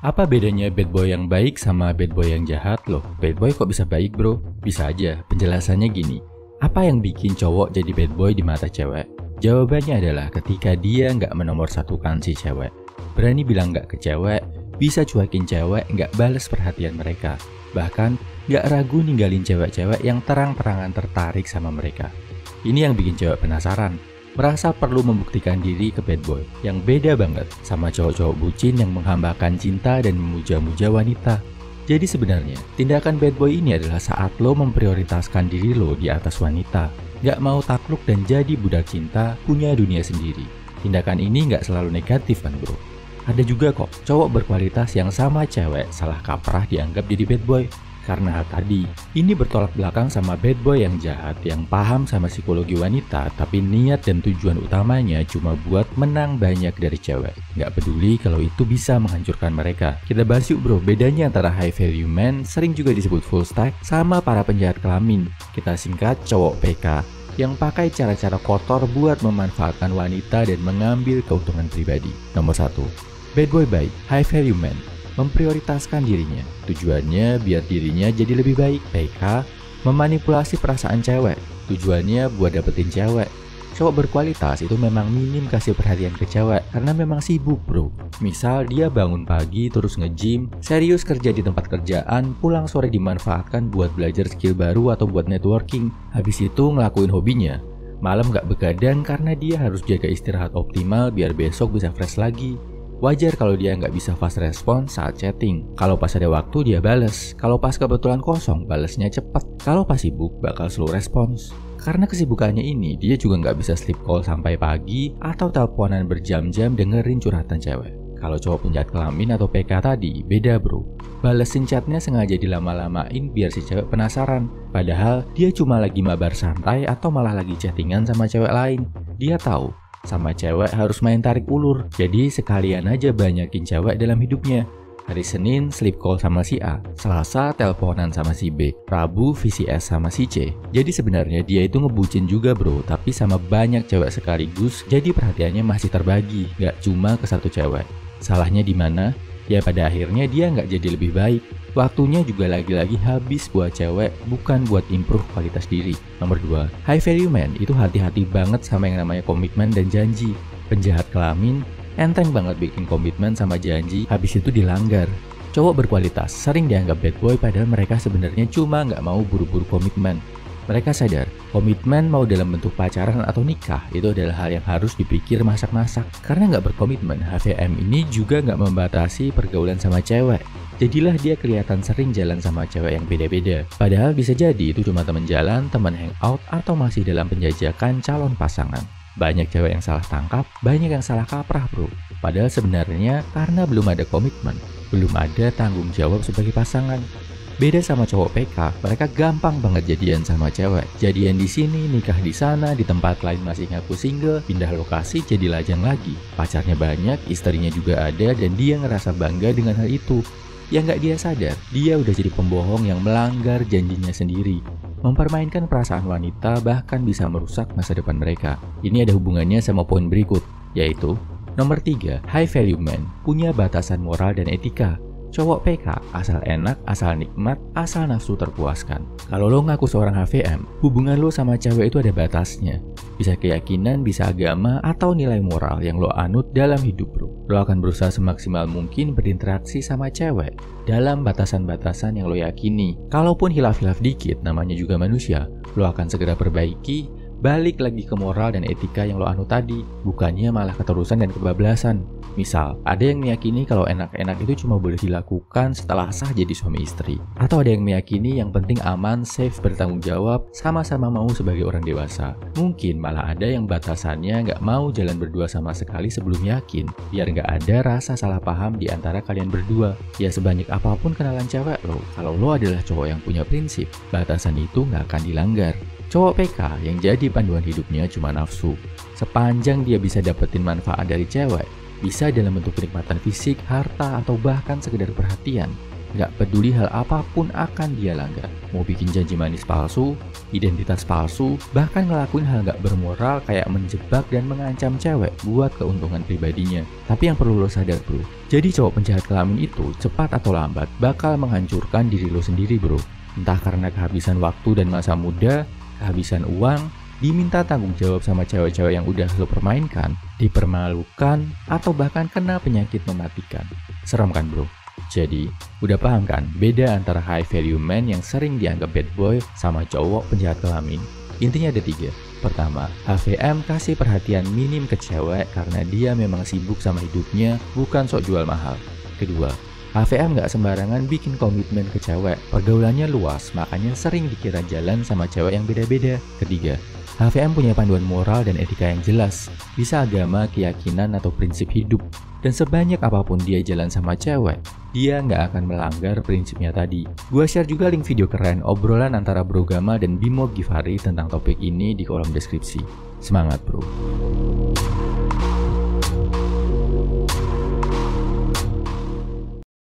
Apa bedanya bad boy yang baik sama bad boy yang jahat loh? Bad boy kok bisa baik bro? Bisa aja, penjelasannya gini. Apa yang bikin cowok jadi bad boy di mata cewek? Jawabannya adalah ketika dia nggak menomorsatukan si cewek. Berani bilang nggak ke cewek, bisa cuekin cewek, nggak bales perhatian mereka. Bahkan nggak ragu ninggalin cewek-cewek yang terang-terangan tertarik sama mereka. Ini yang bikin cewek penasaran, merasa perlu membuktikan diri ke bad boy, yang beda banget sama cowok-cowok bucin yang menghambakan cinta dan memuja-muja wanita. Jadi sebenarnya, tindakan bad boy ini adalah saat lo memprioritaskan diri lo di atas wanita, gak mau takluk dan jadi budak cinta, punya dunia sendiri. Tindakan ini gak selalu negatif kan bro? Ada juga kok cowok berkualitas yang sama cewek salah kaprah dianggap jadi bad boy. Karena hal tadi, ini bertolak belakang sama bad boy yang jahat yang paham sama psikologi wanita tapi niat dan tujuan utamanya cuma buat menang banyak dari cewek. Gak peduli kalau itu bisa menghancurkan mereka. Kita bahas yuk bro, bedanya antara high value man, sering juga disebut full stack, sama para penjahat kelamin. Kita singkat cowok PK, yang pakai cara-cara kotor buat memanfaatkan wanita dan mengambil keuntungan pribadi. Nomor 1. Bad boy baik, high value man. Memprioritaskan dirinya, tujuannya biar dirinya jadi lebih baik. PK, memanipulasi perasaan cewek, tujuannya buat dapetin cewek. Cowok berkualitas itu memang minim kasih perhatian ke cewek karena memang sibuk bro. Misal dia bangun pagi terus nge-gym, serius kerja di tempat kerjaan, pulang sore dimanfaatkan buat belajar skill baru atau buat networking. Habis itu ngelakuin hobinya. Malam gak begadang karena dia harus jaga istirahat optimal biar besok bisa fresh lagi. Wajar kalau dia nggak bisa fast respons saat chatting. Kalau pas ada waktu dia bales. Kalau pas kebetulan kosong, balesnya cepet. Kalau pas sibuk, bakal slow respons. Karena kesibukannya ini, dia juga nggak bisa sleep call sampai pagi atau teleponan berjam-jam dengerin curhatan cewek. Kalau cowok penjahat kelamin atau PK tadi, beda bro. Balesin chatnya sengaja dilama-lamain biar si cewek penasaran. Padahal dia cuma lagi mabar santai atau malah lagi chattingan sama cewek lain. Dia tahu sama cewek harus main tarik ulur, jadi sekalian aja banyakin cewek dalam hidupnya. Hari Senin sleep call sama si A, Selasa teleponan sama si B, Rabu VCS sama si C. Jadi sebenarnya dia itu ngebucin juga bro, tapi sama banyak cewek sekaligus, jadi perhatiannya masih terbagi, gak cuma ke satu cewek. Salahnya di mana? Ya pada akhirnya dia nggak jadi lebih baik. Waktunya juga lagi-lagi habis buat cewek, bukan buat improve kualitas diri. Nomor 2, high value man itu hati-hati banget sama yang namanya komitmen dan janji. Penjahat kelamin, enteng banget bikin komitmen sama janji, habis itu dilanggar. Cowok berkualitas sering dianggap bad boy padahal mereka sebenarnya cuma nggak mau buru-buru komitmen. Mereka sadar, komitmen mau dalam bentuk pacaran atau nikah itu adalah hal yang harus dipikir masak-masak. Karena nggak berkomitmen, HVM ini juga nggak membatasi pergaulan sama cewek. Jadilah dia kelihatan sering jalan sama cewek yang beda-beda. Padahal bisa jadi itu cuma teman jalan, teman hangout, atau masih dalam penjajakan calon pasangan. Banyak cewek yang salah tangkap, banyak yang salah kaprah bro. Padahal sebenarnya karena belum ada komitmen, belum ada tanggung jawab sebagai pasangan. Beda sama cowok PK, mereka gampang banget jadian sama cewek. Jadian di sini, nikah di sana, di tempat lain masih ngaku single, pindah lokasi jadi lajang lagi. Pacarnya banyak, istrinya juga ada, dan dia ngerasa bangga dengan hal itu. Yang nggak dia sadar, dia udah jadi pembohong yang melanggar janjinya sendiri. Mempermainkan perasaan wanita bahkan bisa merusak masa depan mereka. Ini ada hubungannya sama poin berikut, yaitu nomor 3, high value man, punya batasan moral dan etika. Cowok PK asal enak, asal nikmat, asal nafsu terpuaskan. Kalau lo ngaku seorang HVM, hubungan lo sama cewek itu ada batasnya. Bisa keyakinan, bisa agama, atau nilai moral yang lo anut dalam hidup bro. Lo akan berusaha semaksimal mungkin berinteraksi sama cewek dalam batasan-batasan yang lo yakini. Kalaupun hilaf-hilaf dikit, namanya juga manusia, lo akan segera perbaiki, balik lagi ke moral dan etika yang lo anut tadi, bukannya malah keterusan dan kebablasan. Misal, ada yang meyakini kalau enak-enak itu cuma boleh dilakukan setelah sah jadi suami istri. Atau ada yang meyakini yang penting aman, safe, bertanggung jawab, sama-sama mau sebagai orang dewasa. Mungkin malah ada yang batasannya nggak mau jalan berdua sama sekali sebelum yakin, biar nggak ada rasa salah paham di antara kalian berdua. Ya sebanyak apapun kenalan cewek lo, kalau lo adalah cowok yang punya prinsip, batasan itu nggak akan dilanggar. Cowok PK yang jadi panduan hidupnya cuma nafsu. Sepanjang dia bisa dapetin manfaat dari cewek, bisa dalam bentuk kenikmatan fisik, harta, atau bahkan sekedar perhatian, Gak peduli hal apapun akan dia langgar. Mau bikin janji manis palsu, identitas palsu, bahkan ngelakuin hal gak bermoral kayak menjebak dan mengancam cewek buat keuntungan pribadinya. Tapi yang perlu lo sadar bro, jadi cowok penjahat kelamin itu cepat atau lambat bakal menghancurkan diri lo sendiri bro. Entah karena kehabisan waktu dan masa muda, kehabisan uang, diminta tanggung jawab sama cewek-cewek yang udah lo permainkan, dipermalukan, atau bahkan kena penyakit mematikan. Serem kan bro? Jadi, udah paham kan beda antara high value man yang sering dianggap bad boy sama cowok penjahat kelamin? Intinya ada 3. Pertama, HVM kasih perhatian minim ke cewek karena dia memang sibuk sama hidupnya, bukan sok jual mahal. Kedua, HVM gak sembarangan bikin komitmen ke cewek, pergaulannya luas, makanya sering dikira jalan sama cewek yang beda-beda. Ketiga, HVM punya panduan moral dan etika yang jelas, bisa agama, keyakinan, atau prinsip hidup. Dan sebanyak apapun dia jalan sama cewek, dia nggak akan melanggar prinsipnya tadi. Gua share juga link video keren obrolan antara Bro Gama dan Bimo Givari tentang topik ini di kolom deskripsi. Semangat bro!